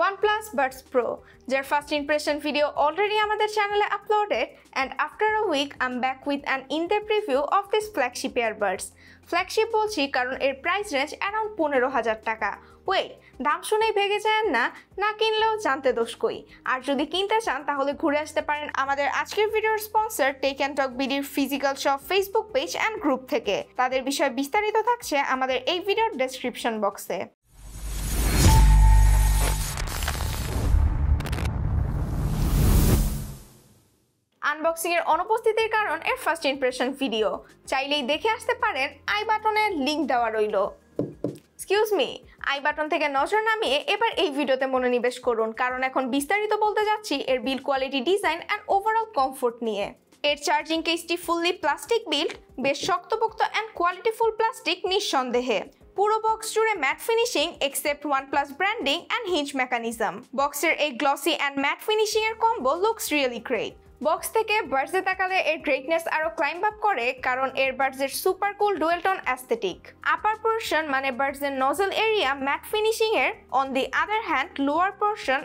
OnePlus Buds Pro, যার first impression video already আমাদের চ্যানেলে uploaded, and after a week I'm back with an in-depth review of this flagship earbuds. Flagship বলছি কারণ এর price range around 15,000 টাকা। Wait, দাম শুনেই ভেগে যান না, না কিনলেও জানতে দোষ কই। আর যদি কিনতে চান তাহলে ঘুরে আসতে পারেন আমাদের আজকের ভিডিওর স্পন্সর টেক অ্যান্ড টক বিডির physical shop Facebook page and group থেকে। তাদের বিষয়ে বিস্তারিত থাকছে আমাদের এই ভিডিওর ডেসক্রিপশন বক্সে। আনবক্সিং এর অনুপস্থিতির কারণ এর ফার্স্ট ইমপ্রেশন ভিডিও চাইলেই দেখে আসতে পারেন, আই বাটনের লিংক দেওয়া রইল। এক্সকিউজ মি, আই বাটন থেকে নজর নামিয়ে এবার এই ভিডিওতে মনোনিবেশ করুন, কারণ এখন বিস্তারিত বলতে যাচ্ছি এর build quality, design and overall comfort নিয়ে। এর চার্জিং কেসটি ফুললি প্লাস্টিক বিল্ড, বেশ শক্তপোক্ত অ্যান্ড কোয়ালিটিফুল প্লাস্টিক নিঃসন্দেহে। পুরো বক্স জুড়ে mat finishing except OnePlus branding and hinge mechanism. বক্সের এই গ্লসি অ্যান্ড ম্যাট ফিনিশিং এর combo looks really great. Box থেকে বার্ডসে তাকালে এর গ্রেটনেস আরো ক্লাইম্ব আপ করে, কারণ এর বার্ডসের super cool dual tone aesthetic. Upper portion মানে বার্ডসের নজল এরিয়া ম্যাট ফিনিশিং এর, on the other hand lower portion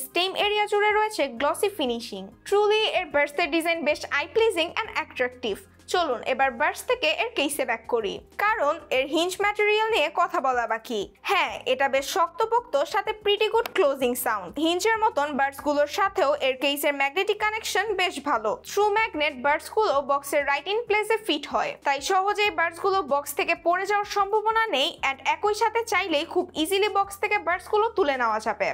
stem area জুড়ে রয়েছে গ্লসি ফিনিশিং। ট্রুলি এর বার্ডসের ডিজাইন বেশ আই প্লিজিং অ্যান্ড অ্যাট্রাকটিভ। চলুন এবার বার্ডস থেকে এর কেসে ব্যাক করি, কারণ এর হিঞ্জ ম্যাটেরিয়াল নিয়ে কথা বলা বাকি। হ্যাঁ, এটা বেশ শক্তপোক্ত, সাথে প্রিটি গুড ক্লোজিং সাউন্ড। হিঞ্জের মতন বার্ডস গুলোর সাথেও এর কেসের ম্যাগনেটিক কানেকশন বেশ ভালো। থ্রু ম্যাগনেট বার্ডস গুলো বক্সের রাইট ইন প্লেসে ফিট হয়, তাই সহজেই বার্ডস গুলো বক্স থেকে পড়ে যাওয়ার সম্ভাবনা নেই। অ্যান্ড একই সাথে চাইলেই খুব ইজিলি বক্স থেকে বার্ডস গুলো তুলে নেওয়া যাবে।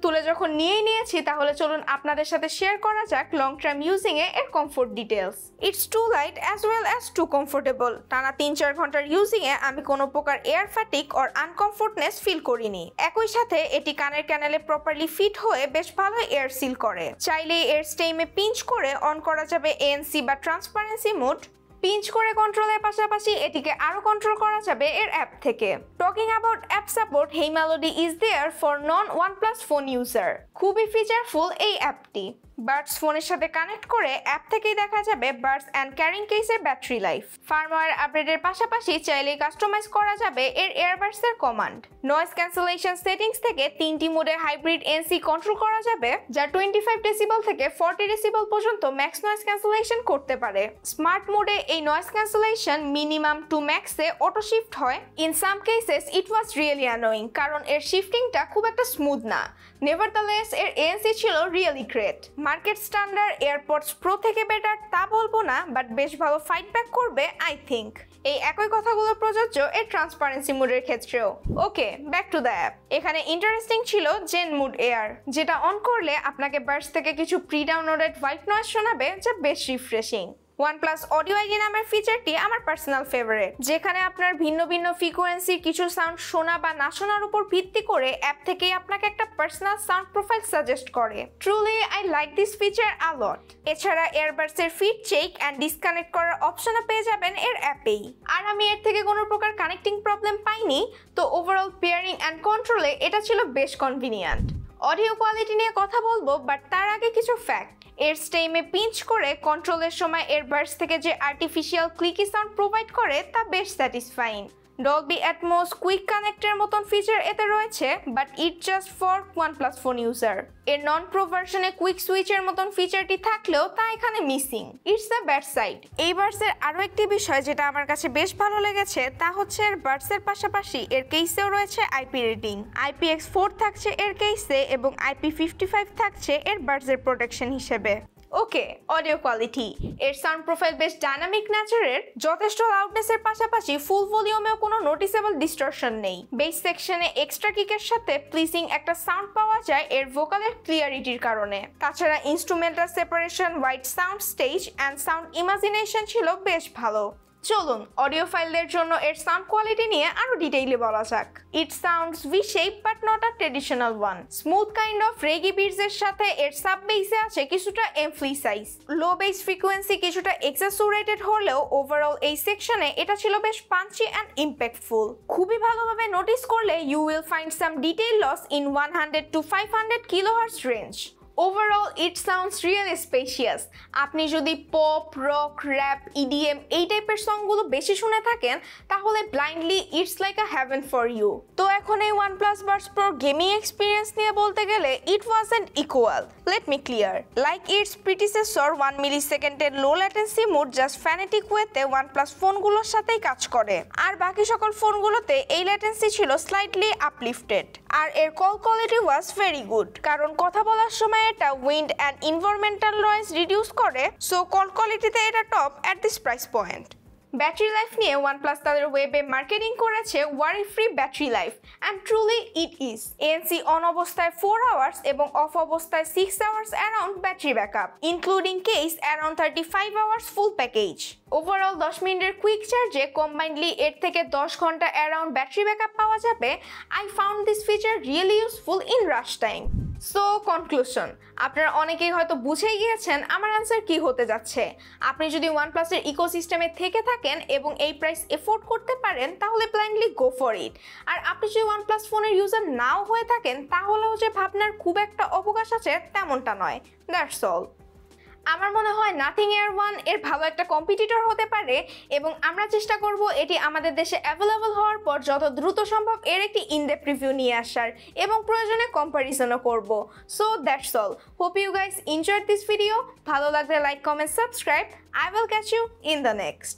তুলে যখন নিয়েই নিয়েছি, তাহলে চলুন আপনাদের সাথে শেয়ার করা যাক লং টার্ম ইউজিং এ এর comfort details. It's too light as well as too comfortable. টানা 3-4 ঘন্টার ইউজিং এ আমি কোনো প্রকার এয়ার ফ্যাটিক অর আনকমফোর্টনেস ফিল করিনি। একই সাথে এটি কানের ক্যানেলে প্রপারলি ফিট হয়ে বেশ ভালো এয়ার সিল করে। চাইলেই এর স্টেমে পিঞ্চ করে অন করা যাবে ANC বা ট্রান্সপারেন্সি মোড। পিঞ্চ করে কন্ট্রোলের পাশাপাশি এটিকে আরো কন্ট্রোল করা যাবে এর অ্যাপ থেকে। Talking about app support, hey melody is there for non OnePlus phone user. খুবই ফিচারফুল এই অ্যাপটি। বার্ডস ফোনের সাথে কানেক্ট করে অ্যাপ থেকেই দেখা যাবে বার্ডস অ্যান্ড ক্যারিং কেসের ব্যাটারি লাইফ। ফার্মওয়্যার আপডেটের পাশাপাশি চাইলেই কাস্টমাইজ করা যাবে এর এয়ারবাডসের কমান্ড। নয়েজ ক্যান্সেলেশন সেটিংস থেকে 3টি মোডের হাইব্রিড NC কন্ট্রোল করা যাবে, যা 25 ডেসিবল থেকে 40 ডেসিবল পর্যন্ত ম্যাক্স নয়েজ ক্যান্সেলেশন করতে পারে। স্মার্ট মোডে এই নয়েজ ক্যান্সেলেশন মিনিমাম টু ম্যাক্সে অটো শিফট হয়। In some cases it was really annoying, কারণ এর শিফটিংটা খুব একটা স্মুথ না। নেভারদালেস এর ANC ছিল really great. Market standard AirPods pro থেকে বেটার তা বলবো না, বাট বেশ ভালো ফাইট ব্যাক করবে আই থিঙ্ক। এই একই কথাগুলো প্রযোজ্য এর ট্রান্সপারেন্সি মুডের ক্ষেত্রেও। ওকে, ব্যাক টু দ্য অ্যাপ। এখানে ইন্টারেস্টিং ছিল জেন মুড এয়ার, যেটা অন করলে আপনাকে বার্ডস থেকে কিছু প্রি ডাউনলোডেড হোয়াইট নয়েজ শোনাবে, যা বেশ রিফ্রেশিং। OnePlus অডিও আইডি নামের ফিচারটি আমার পার্সোনাল ফেভারিট, যেখানে আপনার ভিন্ন ভিন্ন ফ্রিকোয়েন্সির কিছু সাউন্ড শোনা বা না শোনার উপর ভিত্তি করে অ্যাপ থেকেই আপনাকে একটা পার্সোনাল সাউন্ড প্রোফাইল সাজেস্ট করে। Truly I like this feature a lot. এছাড়া এয়ারবাডসের ফিট চেক অ্যান্ড ডিসকানেক্ট করার অপশনও পেয়ে যাবেন এর অ্যাপেই। আর আমি এর থেকে কোনো প্রকার কানেক্টিং প্রবলেম পাইনি, তো ওভারঅল পেয়ারিং অ্যান্ড কন্ট্রোলে এটা ছিল বেশ কনভিনিয়েন্ট। অডিও কোয়ালিটি নিয়ে কথা বলবো, বাট তার আগে কিছু ফ্যাক্ট। এর স্টেমে পিঞ্চ করে কন্ট্রোলের সময় এয়ারবাডস থেকে যে আর্টিফিশিয়াল ক্লিকি সাউন্ড প্রোভাইড করে তা বেশ স্যাটিসফাইং। ডলবি অ্যাটমস কুইক কানেক্টের মতন ফিচার এতে রয়েছে, but it just for OnePlus phone user. এর নন প্রো ভার্সনে কুইক সুইচের মতন ফিচারটি থাকলেও তা এখানে missing. It's the bad side. এই বাডসের আরও একটি বিষয় যেটা আমার কাছে বেশ ভালো লেগেছে, তা হচ্ছে এর বাডসের পাশাপাশি এর কেসেও রয়েছে IP রেটিং। IPX4 থাকছে এর কেসে এবং IP55 থাকছে এর বাডসের প্রোটেকশন হিসেবে। ওকে, অডিও কোয়ালিটি। এর সাউন্ড প্রোফাইল বেশ ডাইনামিক নেচারের, যথেষ্ট লাউডনেসের পাশাপাশি ফুল ভলিউমেও কোনো নোটিসেবল ডিস্টরশন নেই। বেস সেকশনে এক্সট্রা কিকের সাথে প্লিজিং একটা সাউন্ড পাওয়া যায় এর ভোকালের ক্লিয়ারিটির কারণে। তাছাড়া instrumental separation, white sound stage and sound imagination ছিল বেশ ভালো। চলুন অডিও ফাইলদের জন্য এর সাউন্ড কোয়ালিটি নিয়ে আরো ডিটেইলে বলা যাক। It sounds V-shape but not a traditional one. Smooth kind of reggae beats এর সাথে এর সাব বেসে আছে কিছুটা এমফ্লিসাইজ। লো বেস ফ্রিকোয়েন্সি কিছুটা এক্সাসুরেটেড হলেও ওভারঅল এই সেকশনে এটা ছিল বেশ পাঞ্চি অ্যান্ড ইম্প্যাক্টফুল। খুবই ভালোভাবে নোটিস করলে you will find some detail loss in 100 to 500 kilohertz range. Overall, it sounds really spacious. আপনি যদি পপ, রক, র্যাপ, ইডিএম এই টাইপের সংগুলো বেশি শুনে থাকেন তাহলে blindly it's like a heaven for you. তো এখন এই OnePlus Buds Pro gaming experience নিয়ে বলতে গেলে it wasn't equal. Let me clear, like its predecessor 1 মিলিসেকেন্ডের low latency mode just fanatic ওয়েতে OnePlus ফোনগুলোর সাথেই কাজ করে, আর বাকি সকল ফোনগুলোতে এই ল্যাটেন্সি ছিল স্লাইটলি আপলিফটেড। আর এর call quality was very good, কারণ কথা বলার সময় এটা wind and environmental noise reduce করে, সো কল কোয়ালিটিতে এটা top at this price point. Battery life নিয়ে OnePlus তাদের ওয়েবে মার্কেটিং করেছে worry free battery life, and truly it is. ANC on অবস্থায় 4 আওয়ার্স এবং অফ অবস্থায় 6 hours around battery backup, including case around 35 hours full package. Overall 10 মিনিটের quick চার্জে combinedly 8 থেকে 10 ঘন্টা অ্যারাউন্ড ব্যাটারি ব্যাকআপ পাওয়া যাবে। I found this feature really useful in rush time. So conclusion, আপনারা অনেকেই হয়তো বুঝেই গিয়েছেন আমার অ্যান্সার কি হতে যাচ্ছে। আপনি যদি OnePlus এর ইকোসিস্টেমে থেকে থাকেন এবং এই প্রাইস এফোর্ড করতে পারেন তাহলে ব্লাইন্ডলি গো ফর ইট। আর আপনি যদি OnePlus ফোনের ইউজার নাও হয়ে থাকেন তাহলেও যে ভাবনার খুব একটা অবকাশ আছে তেমনটা নয়। That's all. আমার মনে হয় নাথিং এয়ার 1 এর ভালো একটা কম্পিটিটর হতে পারে, এবং আমরা চেষ্টা করব এটি আমাদের দেশে অ্যাভেলেবল হওয়ার পর যত দ্রুত সম্ভব এর একটি ইনডেপথ রিভিউ নিয়ে আসার, এবং প্রয়োজনে কম্প্যারিজনও করব। So that's all. Hope you guys enjoyed this video. ভালো লাগলে like, comment, subscribe. I will catch you in the next.